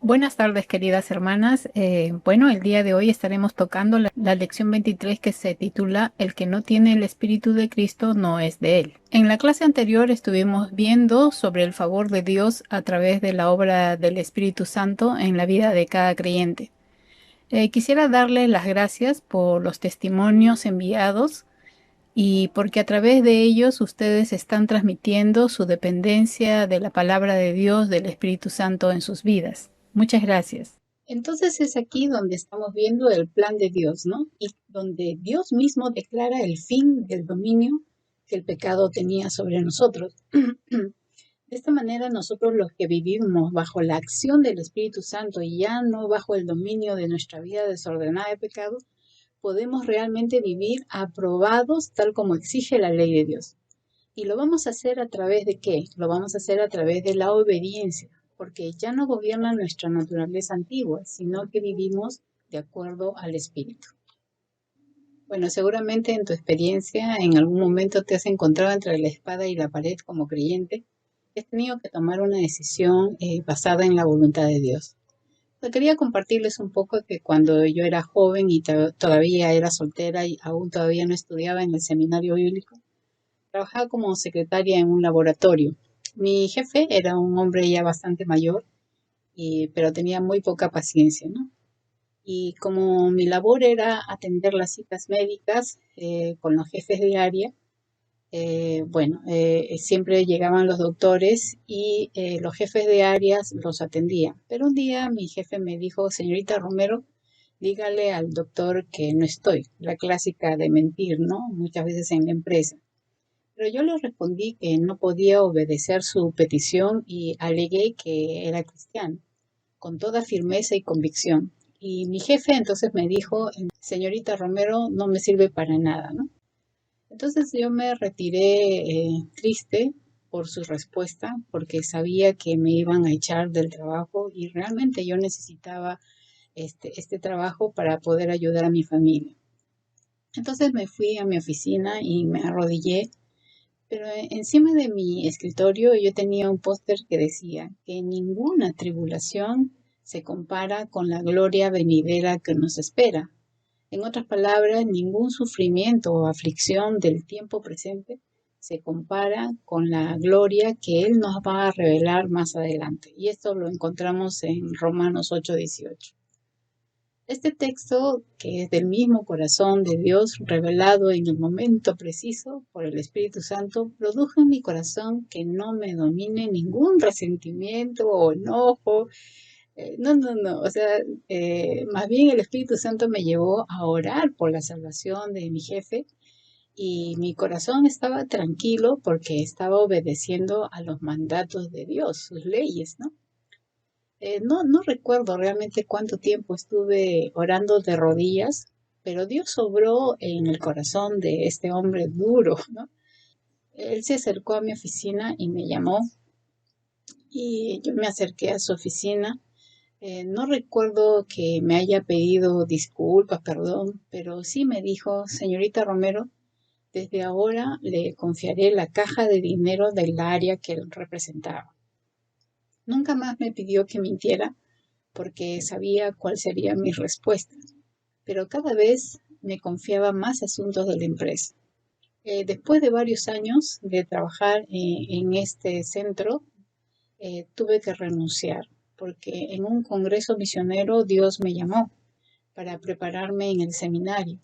Buenas tardes, queridas hermanas. Bueno, el día de hoy estaremos tocando la lección 23 que se titula El que no tiene el Espíritu de Cristo no es de él. En la clase anterior estuvimos viendo sobre el favor de Dios a través de la obra del Espíritu Santo en la vida de cada creyente. Quisiera darle las gracias por los testimonios enviados y porque a través de ellos ustedes están transmitiendo su dependencia de la palabra de Dios, del Espíritu Santo en sus vidas. Muchas gracias. Entonces es aquí donde estamos viendo el plan de Dios, ¿no? Y donde Dios mismo declara el fin del dominio que el pecado tenía sobre nosotros. De esta manera nosotros los que vivimos bajo la acción del Espíritu Santo y ya no bajo el dominio de nuestra vida desordenada de pecado, podemos realmente vivir aprobados tal como exige la ley de Dios. ¿Y lo vamos a hacer a través de qué? Lo vamos a hacer a través de la obediencia, porque ya no gobierna nuestra naturaleza antigua, sino que vivimos de acuerdo al Espíritu. Bueno, seguramente en tu experiencia en algún momento te has encontrado entre la espada y la pared como creyente y has tenido que tomar una decisión basada en la voluntad de Dios. Quería compartirles un poco que cuando yo era joven y todavía era soltera y aún todavía no estudiaba en el seminario bíblico, trabajaba como secretaria en un laboratorio. Mi jefe era un hombre ya bastante mayor, pero tenía muy poca paciencia, ¿no? Y como mi labor era atender las citas médicas con los jefes de área, siempre llegaban los doctores y los jefes de áreas los atendían. Pero un día mi jefe me dijo, señorita Romero, dígale al doctor que no estoy, la clásica de mentir, ¿no? Muchas veces en la empresa. Pero yo le respondí que no podía obedecer su petición y alegué que era cristiano, con toda firmeza y convicción. Y mi jefe entonces me dijo, señorita Romero, no me sirve para nada, ¿no? Entonces yo me retiré triste por su respuesta, porque sabía que me iban a echar del trabajo y realmente yo necesitaba este trabajo para poder ayudar a mi familia. Entonces me fui a mi oficina y me arrodillé, pero encima de mi escritorio yo tenía un póster que decía que ninguna tribulación se compara con la gloria venidera que nos espera. En otras palabras, ningún sufrimiento o aflicción del tiempo presente se compara con la gloria que Él nos va a revelar más adelante. Y esto lo encontramos en Romanos 8:18. Este texto, que es del mismo corazón de Dios revelado en el momento preciso por el Espíritu Santo, produjo en mi corazón que no me domine ningún resentimiento o enojo. No. O sea, más bien el Espíritu Santo me llevó a orar por la salvación de mi jefe y mi corazón estaba tranquilo porque estaba obedeciendo a los mandatos de Dios, sus leyes, ¿no? No recuerdo realmente cuánto tiempo estuve orando de rodillas, pero Dios obró en el corazón de este hombre duro, ¿no? Él se acercó a mi oficina y me llamó y yo me acerqué a su oficina. No recuerdo que me haya pedido disculpas, perdón, pero sí me dijo, señorita Romero, desde ahora le confiaré la caja de dinero del área que él representaba. Nunca más me pidió que mintiera porque sabía cuál sería mi respuesta, pero cada vez me confiaba más asuntos de la empresa. Después de varios años de trabajar en este centro, tuve que renunciar porque en un congreso misionero Dios me llamó para prepararme en el seminario,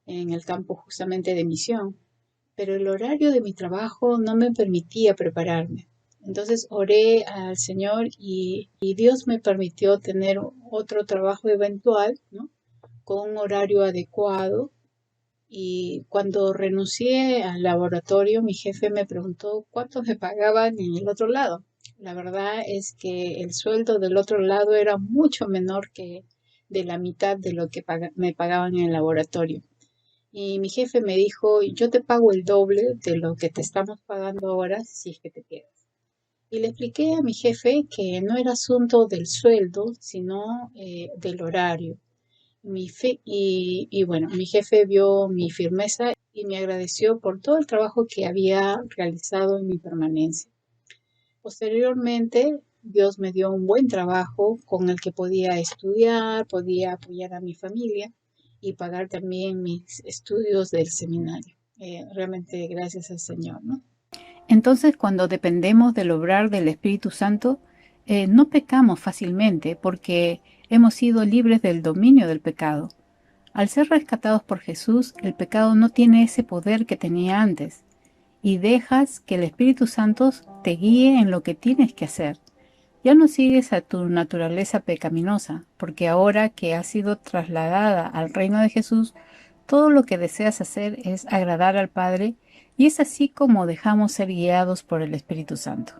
en el campo justamente de misión, pero el horario de mi trabajo no me permitía prepararme. Entonces oré al Señor y Dios me permitió tener otro trabajo eventual, ¿no? Con un horario adecuado. Y cuando renuncié al laboratorio, mi jefe me preguntó cuánto me pagaban en el otro lado. La verdad es que el sueldo del otro lado era mucho menor que de la mitad de lo que me pagaban en el laboratorio. Y mi jefe me dijo, yo te pago el doble de lo que te estamos pagando ahora si es que te quedas. Y le expliqué a mi jefe que no era asunto del sueldo, sino del horario. Bueno, mi jefe vio mi firmeza y me agradeció por todo el trabajo que había realizado en mi permanencia. Posteriormente, Dios me dio un buen trabajo con el que podía estudiar, podía apoyar a mi familia y pagar también mis estudios del seminario. Realmente gracias al Señor, ¿no? Entonces, cuando dependemos del obrar del Espíritu Santo, no pecamos fácilmente porque hemos sido libres del dominio del pecado. Al ser rescatados por Jesús, el pecado no tiene ese poder que tenía antes, y dejas que el Espíritu Santo te guíe en lo que tienes que hacer. Ya no sigues a tu naturaleza pecaminosa, porque ahora que has sido trasladada al reino de Jesús, todo lo que deseas hacer es agradar al Padre, y es así como dejamos ser guiados por el Espíritu Santo.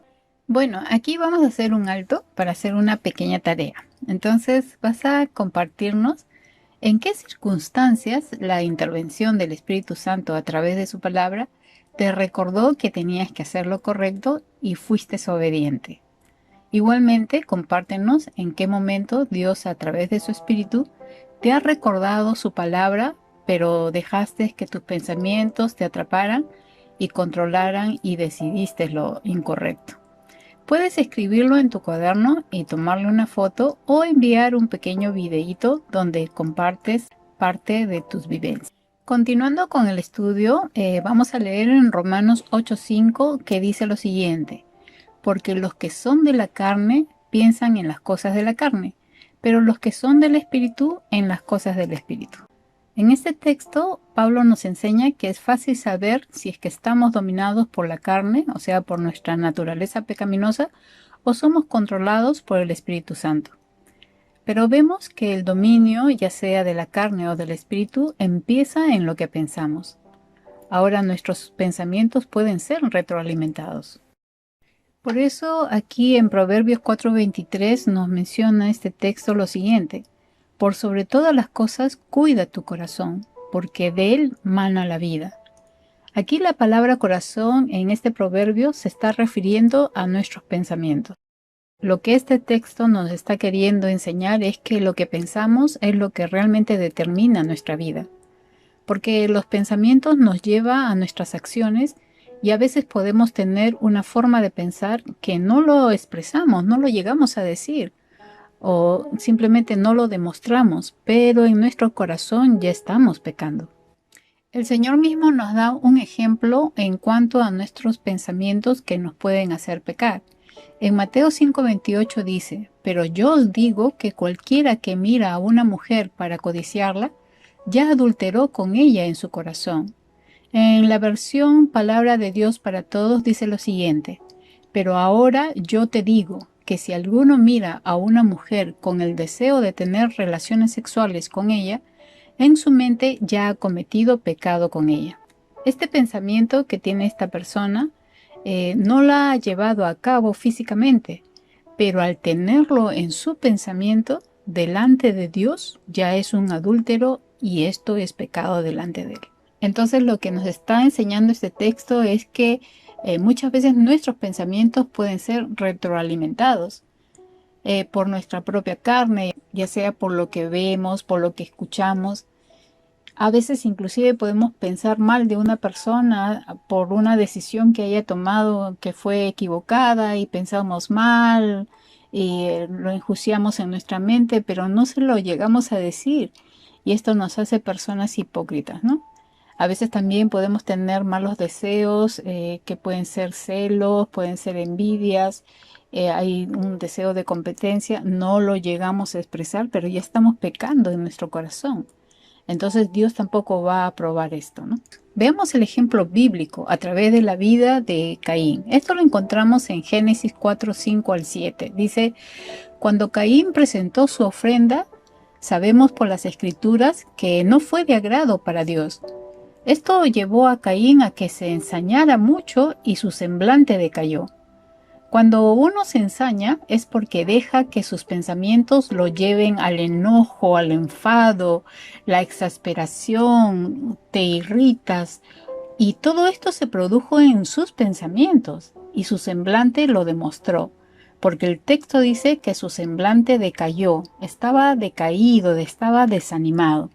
Bueno, aquí vamos a hacer un alto para hacer una pequeña tarea. Entonces vas a compartirnos en qué circunstancias la intervención del Espíritu Santo a través de su palabra te recordó que tenías que hacer lo correcto y fuiste obediente. Igualmente, compártenos en qué momento Dios a través de su Espíritu te ha recordado su palabra, pero dejaste que tus pensamientos te atraparan y controlaran y decidiste lo incorrecto. Puedes escribirlo en tu cuaderno y tomarle una foto o enviar un pequeño videíto donde compartes parte de tus vivencias. Continuando con el estudio, vamos a leer en Romanos 8:5 que dice lo siguiente: porque los que son de la carne piensan en las cosas de la carne, pero los que son del Espíritu en las cosas del Espíritu. En este texto, Pablo nos enseña que es fácil saber si es que estamos dominados por la carne, o sea, por nuestra naturaleza pecaminosa, o somos controlados por el Espíritu Santo. Pero vemos que el dominio, ya sea de la carne o del Espíritu, empieza en lo que pensamos. Ahora nuestros pensamientos pueden ser retroalimentados. Por eso aquí en Proverbios 4:23 nos menciona este texto lo siguiente: por sobre todas las cosas cuida tu corazón, porque de él mana la vida. Aquí la palabra corazón en este proverbio se está refiriendo a nuestros pensamientos. Lo que este texto nos está queriendo enseñar es que lo que pensamos es lo que realmente determina nuestra vida, porque los pensamientos nos llevan a nuestras acciones y a veces podemos tener una forma de pensar que no lo expresamos, no lo llegamos a decir o simplemente no lo demostramos, pero en nuestro corazón ya estamos pecando. El Señor mismo nos da un ejemplo en cuanto a nuestros pensamientos que nos pueden hacer pecar. En Mateo 5:28 dice: pero yo os digo que cualquiera que mira a una mujer para codiciarla, ya adulteró con ella en su corazón. En la versión Palabra de Dios para Todos dice lo siguiente: pero ahora yo te digo que si alguno mira a una mujer con el deseo de tener relaciones sexuales con ella, en su mente ya ha cometido pecado con ella. Este pensamiento que tiene esta persona no la ha llevado a cabo físicamente, pero al tenerlo en su pensamiento, delante de Dios, ya es un adúltero y esto es pecado delante de él. Entonces lo que nos está enseñando este texto es que muchas veces nuestros pensamientos pueden ser retroalimentados por nuestra propia carne, ya sea por lo que vemos, por lo que escuchamos. A veces inclusive podemos pensar mal de una persona por una decisión que haya tomado que fue equivocada y pensamos mal y lo enjuiciamos en nuestra mente, pero no se lo llegamos a decir y esto nos hace personas hipócritas, ¿no? A veces también podemos tener malos deseos que pueden ser celos, pueden ser envidias, hay un deseo de competencia, no lo llegamos a expresar, pero ya estamos pecando en nuestro corazón. Entonces Dios tampoco va a aprobar esto, ¿no? Veamos el ejemplo bíblico a través de la vida de Caín. Esto lo encontramos en Génesis 4:5-7. Dice: cuando Caín presentó su ofrenda, sabemos por las escrituras que no fue de agrado para Dios. Esto llevó a Caín a que se ensañara mucho y su semblante decayó. Cuando uno se ensaña es porque deja que sus pensamientos lo lleven al enojo, al enfado, la exasperación, te irritas, y todo esto se produjo en sus pensamientos y su semblante lo demostró, porque el texto dice que su semblante decayó, estaba decaído, estaba desanimado.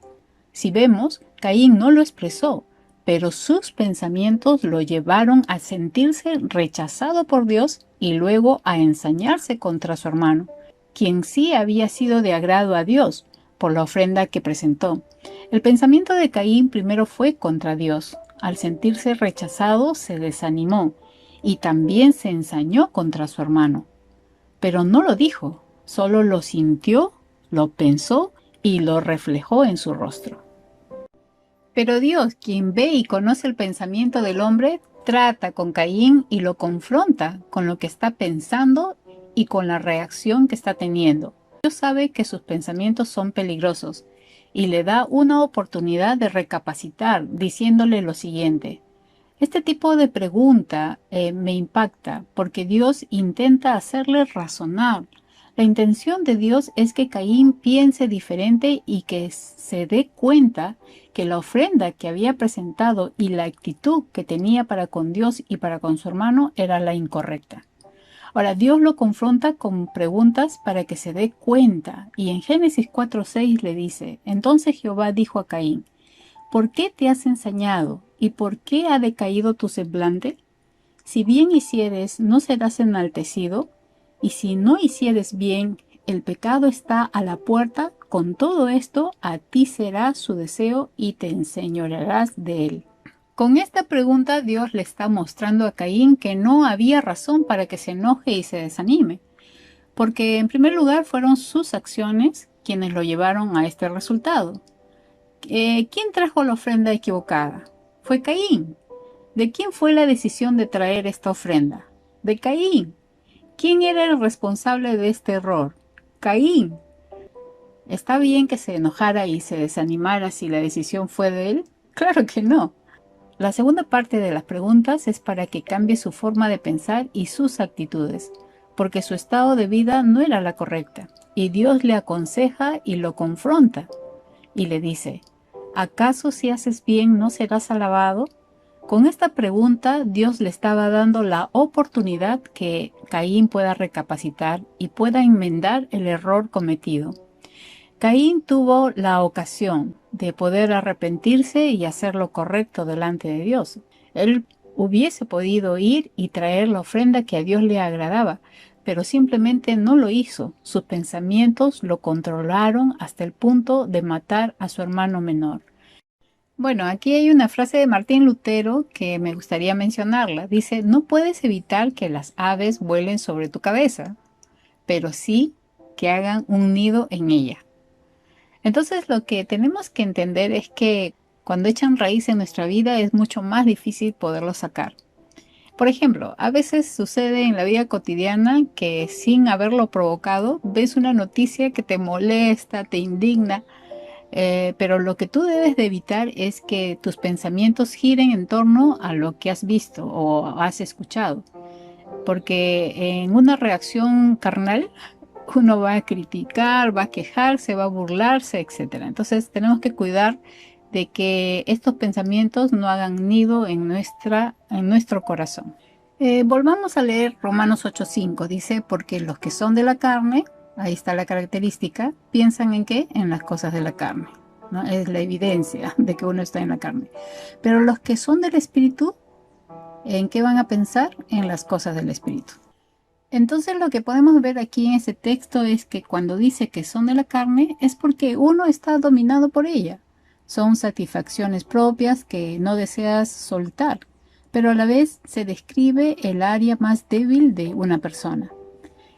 Si vemos, Caín no lo expresó, pero sus pensamientos lo llevaron a sentirse rechazado por Dios y luego a ensañarse contra su hermano, quien sí había sido de agrado a Dios por la ofrenda que presentó. El pensamiento de Caín primero fue contra Dios. Al sentirse rechazado, se desanimó y también se ensañó contra su hermano. Pero no lo dijo, solo lo sintió, lo pensó y lo reflejó en su rostro. Pero Dios, quien ve y conoce el pensamiento del hombre, trata con Caín y lo confronta con lo que está pensando y con la reacción que está teniendo. Dios sabe que sus pensamientos son peligrosos y le da una oportunidad de recapacitar, diciéndole lo siguiente. Este tipo de pregunta me impacta porque Dios intenta hacerle razonar. La intención de Dios es que Caín piense diferente y que se dé cuenta que la ofrenda que había presentado y la actitud que tenía para con Dios y para con su hermano era la incorrecta. Ahora, Dios lo confronta con preguntas para que se dé cuenta, y en Génesis 4:6 le dice, entonces Jehová dijo a Caín, ¿por qué te has ensañado y por qué ha decaído tu semblante? Si bien hicieres, no serás enaltecido, y si no hicieres bien, el pecado está a la puerta, con todo esto a ti será su deseo y te enseñorearás de él. Con esta pregunta Dios le está mostrando a Caín que no había razón para que se enoje y se desanime, porque en primer lugar fueron sus acciones quienes lo llevaron a este resultado. ¿Quién trajo la ofrenda equivocada? Fue Caín. ¿De quién fue la decisión de traer esta ofrenda? De Caín. ¿Quién era el responsable de este error? Caín. ¿Está bien que se enojara y se desanimara si la decisión fue de él? Claro que no. La segunda parte de las preguntas es para que cambie su forma de pensar y sus actitudes, porque su estado de vida no era la correcta, y Dios le aconseja y lo confronta, y le dice, ¿acaso si haces bien no serás alabado? Con esta pregunta, Dios le estaba dando la oportunidad que Caín pueda recapacitar y pueda enmendar el error cometido. Caín tuvo la ocasión de poder arrepentirse y hacer lo correcto delante de Dios. Él hubiese podido ir y traer la ofrenda que a Dios le agradaba, pero simplemente no lo hizo. Sus pensamientos lo controlaron hasta el punto de matar a su hermano menor. Bueno, aquí hay una frase de Martín Lutero que me gustaría mencionarla. Dice, no puedes evitar que las aves vuelen sobre tu cabeza, pero sí que hagan un nido en ella. Entonces lo que tenemos que entender es que cuando echan raíz en nuestra vida es mucho más difícil poderlo sacar. Por ejemplo, a veces sucede en la vida cotidiana que sin haberlo provocado ves una noticia que te molesta, te indigna, pero lo que tú debes de evitar es que tus pensamientos giren en torno a lo que has visto o has escuchado, porque en una reacción carnal uno va a criticar, va a quejarse, va a burlarse, etcétera. Entonces tenemos que cuidar de que estos pensamientos no hagan nido en nuestro corazón. Volvamos a leer Romanos 8:5. Dice, porque los que son de la carne, ahí está la característica, piensan en qué? En las cosas de la carne, ¿no? Es la evidencia de que uno está en la carne. Pero los que son del Espíritu, ¿en qué van a pensar? En las cosas del Espíritu. Entonces lo que podemos ver aquí en ese texto es que cuando dice que son de la carne es porque uno está dominado por ella. Son satisfacciones propias que no deseas soltar, pero a la vez se describe el área más débil de una persona.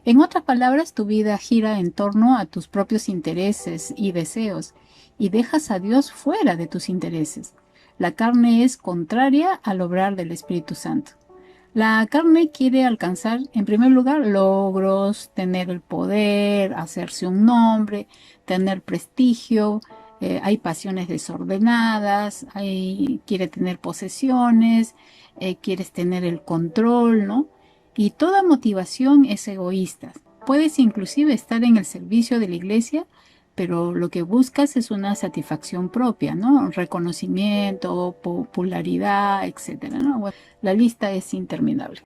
En otras palabras, tu vida gira en torno a tus propios intereses y deseos y dejas a Dios fuera de tus intereses. La carne es contraria al obrar del Espíritu Santo. La carne quiere alcanzar, en primer lugar, logros, tener el poder, hacerse un nombre, tener prestigio, hay pasiones desordenadas, quiere tener posesiones, quieres tener el control, ¿no? Y toda motivación es egoísta. Puedes inclusive estar en el servicio de la iglesia, pero lo que buscas es una satisfacción propia, ¿no? Reconocimiento, popularidad, etcétera, ¿no? Bueno, la lista es interminable.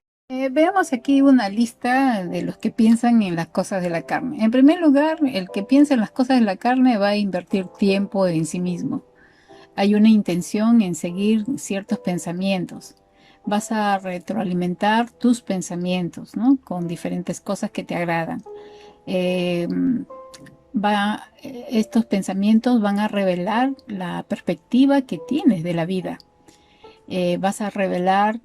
Veamos aquí una lista de los que piensan en las cosas de la carne. En primer lugar, el que piensa en las cosas de la carne va a invertir tiempo en sí mismo. hay una intención en seguir ciertos pensamientos. Vas a retroalimentar tus pensamientos, ¿no? Con diferentes cosas que te agradan. Eh, Estos pensamientos van a revelar la perspectiva que tienes de la vida. Vas a revelar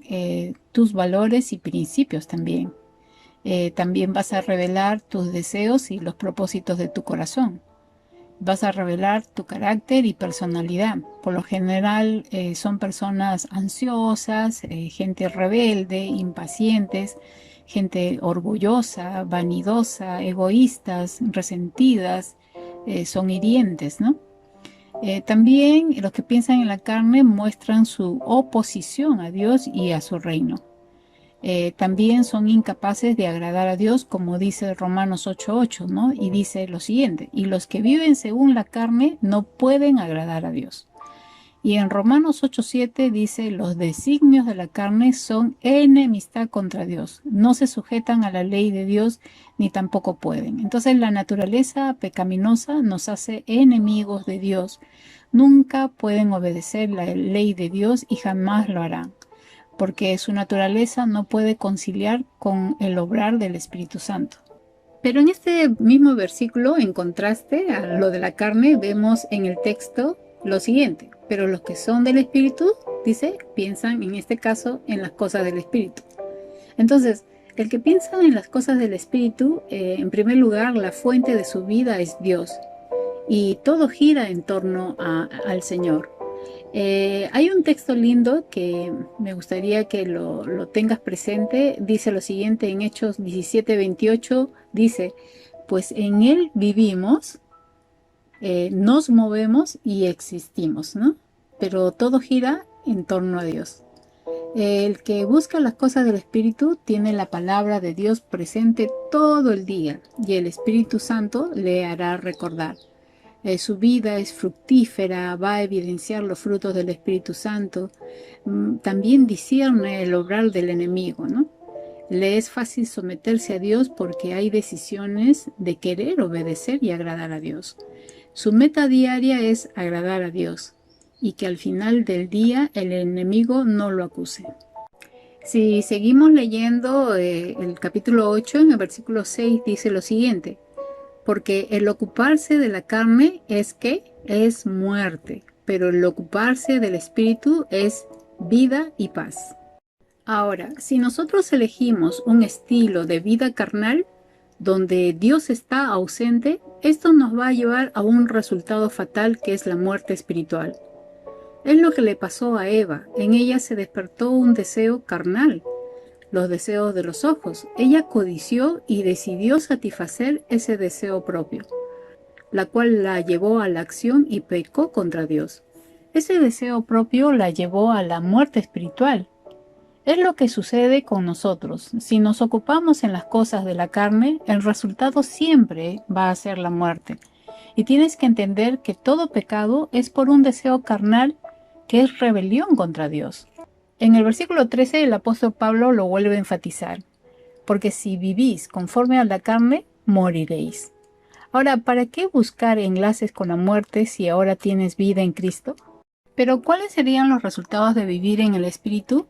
tus valores y principios también. También vas a revelar tus deseos y los propósitos de tu corazón. Vas a revelar tu carácter y personalidad. Por lo general son personas ansiosas, gente rebelde, impacientes, gente orgullosa, vanidosa, egoístas, resentidas, son hirientes, ¿no? También los que piensan en la carne muestran su oposición a Dios y a su reino. También son incapaces de agradar a Dios, como dice Romanos 8:8, ¿no? Y dice lo siguiente: y los que viven según la carne no pueden agradar a Dios. Y en Romanos 8:7 dice: los designios de la carne son enemistad contra Dios, no se sujetan a la ley de Dios ni tampoco pueden. Entonces la naturaleza pecaminosa nos hace enemigos de Dios. Nunca pueden obedecer la ley de Dios y jamás lo harán, porque su naturaleza no puede conciliar con el obrar del Espíritu Santo. Pero en este mismo versículo, en contraste a lo de la carne, vemos en el texto lo siguiente: pero los que son del Espíritu, dice, piensan en este caso en las cosas del Espíritu. Entonces, el que piensa en las cosas del Espíritu, en primer lugar, la fuente de su vida es Dios, y todo gira en torno al Señor. Hay un texto lindo que me gustaría que lo tengas presente. Dice lo siguiente en Hechos 17:28, dice: pues en Él vivimos, nos movemos y existimos, ¿no? Pero todo gira en torno a Dios. El que busca las cosas del Espíritu tiene la palabra de Dios presente todo el día, y el Espíritu Santo le hará recordar. Su vida es fructífera, va a evidenciar los frutos del Espíritu Santo. También discierne el obrar del enemigo, ¿no? Le es fácil someterse a Dios porque hay decisiones de querer obedecer y agradar a Dios. Su meta diaria es agradar a Dios, y que al final del día el enemigo no lo acuse. Si seguimos leyendo el capítulo 8, en el versículo 6 dice lo siguiente: porque el ocuparse de la carne es muerte, pero el ocuparse del Espíritu es vida y paz. Ahora, si nosotros elegimos un estilo de vida carnal, donde Dios está ausente, esto nos va a llevar a un resultado fatal, que es la muerte espiritual. Es lo que le pasó a Eva. En ella se despertó un deseo carnal, los deseos de los ojos. Ella codició y decidió satisfacer ese deseo propio, la cual la llevó a la acción y pecó contra Dios. Ese deseo propio la llevó a la muerte espiritual. Es lo que sucede con nosotros. Si nos ocupamos en las cosas de la carne, el resultado siempre va a ser la muerte. Y tienes que entender que todo pecado es por un deseo carnal, que es rebelión contra Dios. En el versículo 13 el apóstol Pablo lo vuelve a enfatizar: porque si vivís conforme a la carne, moriréis. Ahora, ¿para qué buscar enlaces con la muerte si ahora tienes vida en Cristo? Pero ¿cuáles serían los resultados de vivir en el Espíritu?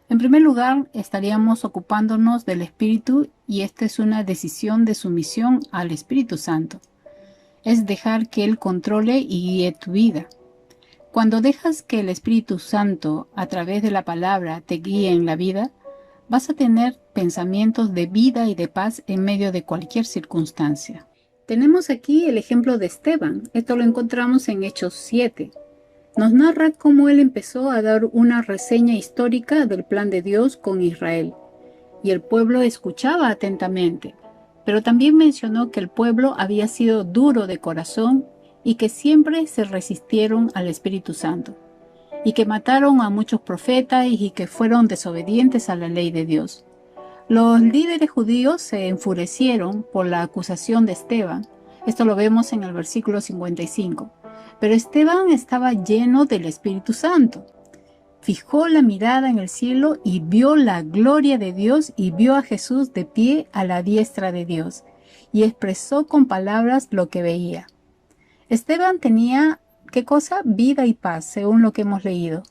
En primer lugar, estaríamos ocupándonos del Espíritu, y esta es una decisión de sumisión al Espíritu Santo. Es dejar que Él controle y guíe tu vida. Cuando dejas que el Espíritu Santo, a través de la palabra, te guíe en la vida, vas a tener pensamientos de vida y de paz en medio de cualquier circunstancia. Tenemos aquí el ejemplo de Esteban. Esto lo encontramos en Hechos 7. Nos narra cómo él empezó a dar una reseña histórica del plan de Dios con Israel, y el pueblo escuchaba atentamente, pero también mencionó que el pueblo había sido duro de corazón y que siempre se resistieron al Espíritu Santo, y que mataron a muchos profetas y que fueron desobedientes a la ley de Dios. Los líderes judíos se enfurecieron por la acusación de Esteban. Esto lo vemos en el versículo 55. Pero Esteban estaba lleno del Espíritu Santo. Fijó la mirada en el cielo y vio la gloria de Dios, y vio a Jesús de pie a la diestra de Dios, y expresó con palabras lo que veía. Esteban tenía ¿qué cosa? Vida y paz, según lo que hemos leído.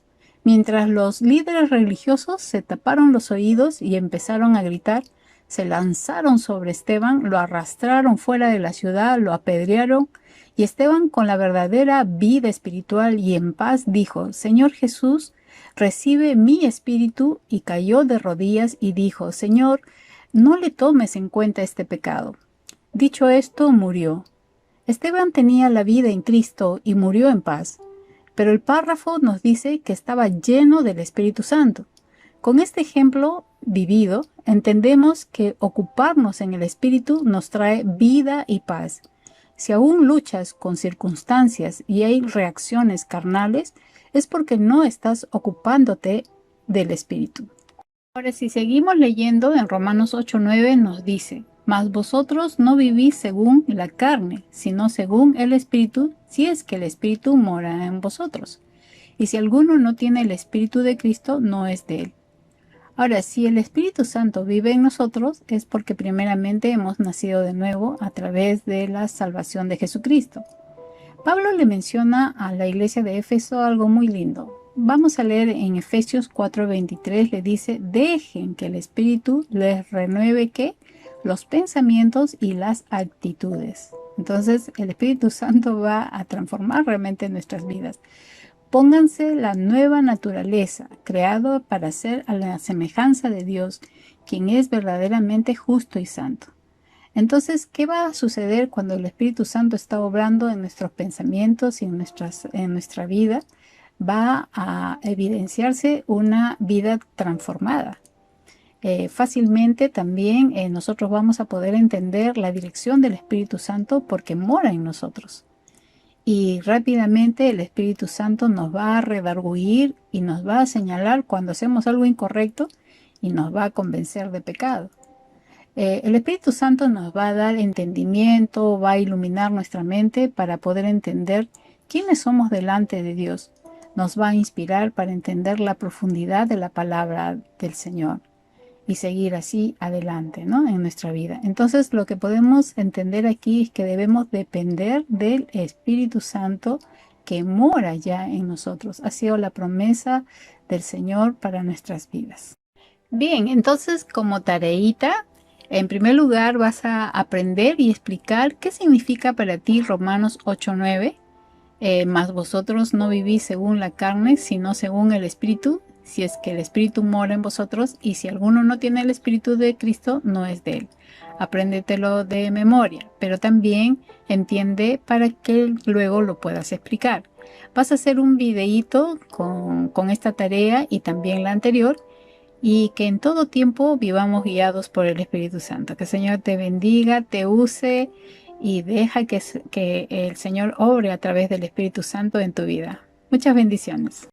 Mientras los líderes religiosos se taparon los oídos y empezaron a gritar, se lanzaron sobre Esteban, lo arrastraron fuera de la ciudad, lo apedrearon, y Esteban, con la verdadera vida espiritual y en paz, dijo: Señor Jesús, recibe mi espíritu, y cayó de rodillas y dijo: Señor, no le tomes en cuenta este pecado. Dicho esto, murió. Esteban tenía la vida en Cristo y murió en paz. Pero el párrafo nos dice que estaba lleno del Espíritu Santo. Con este ejemplo vivido, entendemos que ocuparnos en el Espíritu nos trae vida y paz. Si aún luchas con circunstancias y hay reacciones carnales, es porque no estás ocupándote del Espíritu. Ahora, si seguimos leyendo, en Romanos 8:9 nos dice: Mas vosotros no vivís según la carne, sino según el Espíritu, si es que el Espíritu mora en vosotros. Y si alguno no tiene el Espíritu de Cristo, no es de él. Ahora, si el Espíritu Santo vive en nosotros, es porque primeramente hemos nacido de nuevo a través de la salvación de Jesucristo. Pablo le menciona a la iglesia de Éfeso algo muy lindo. Vamos a leer en Efesios 4:23, le dice: dejen que el Espíritu les renueve, ¿qué? Los pensamientos y las actitudes. Entonces, el Espíritu Santo va a transformar realmente nuestras vidas. Pónganse la nueva naturaleza, creado para ser a la semejanza de Dios, quien es verdaderamente justo y santo. Entonces, ¿qué va a suceder cuando el Espíritu Santo está obrando en nuestros pensamientos y en nuestra vida? Va a evidenciarse una vida transformada. Fácilmente también nosotros vamos a poder entender la dirección del Espíritu Santo porque mora en nosotros. Y rápidamente el Espíritu Santo nos va a redarguir y nos va a señalar cuando hacemos algo incorrecto y nos va a convencer de pecado. El Espíritu Santo nos va a dar entendimiento, va a iluminar nuestra mente para poder entender quiénes somos delante de Dios. Nos va a inspirar para entender la profundidad de la palabra del Señor y seguir así adelante, ¿no? En nuestra vida. Entonces, lo que podemos entender aquí es que debemos depender del Espíritu Santo que mora ya en nosotros. Ha sido la promesa del Señor para nuestras vidas. Bien, entonces, como tareita, en primer lugar vas a aprender y explicar qué significa para ti Romanos 8:9. Mas vosotros no vivís según la carne, sino según el Espíritu, si es que el Espíritu mora en vosotros, y si alguno no tiene el Espíritu de Cristo, no es de él. Apréndetelo de memoria, pero también entiende para que luego lo puedas explicar. Vas a hacer un videíto con esta tarea y también la anterior, y que en todo tiempo vivamos guiados por el Espíritu Santo. Que el Señor te bendiga, te use y deja que el Señor obre a través del Espíritu Santo en tu vida. Muchas bendiciones.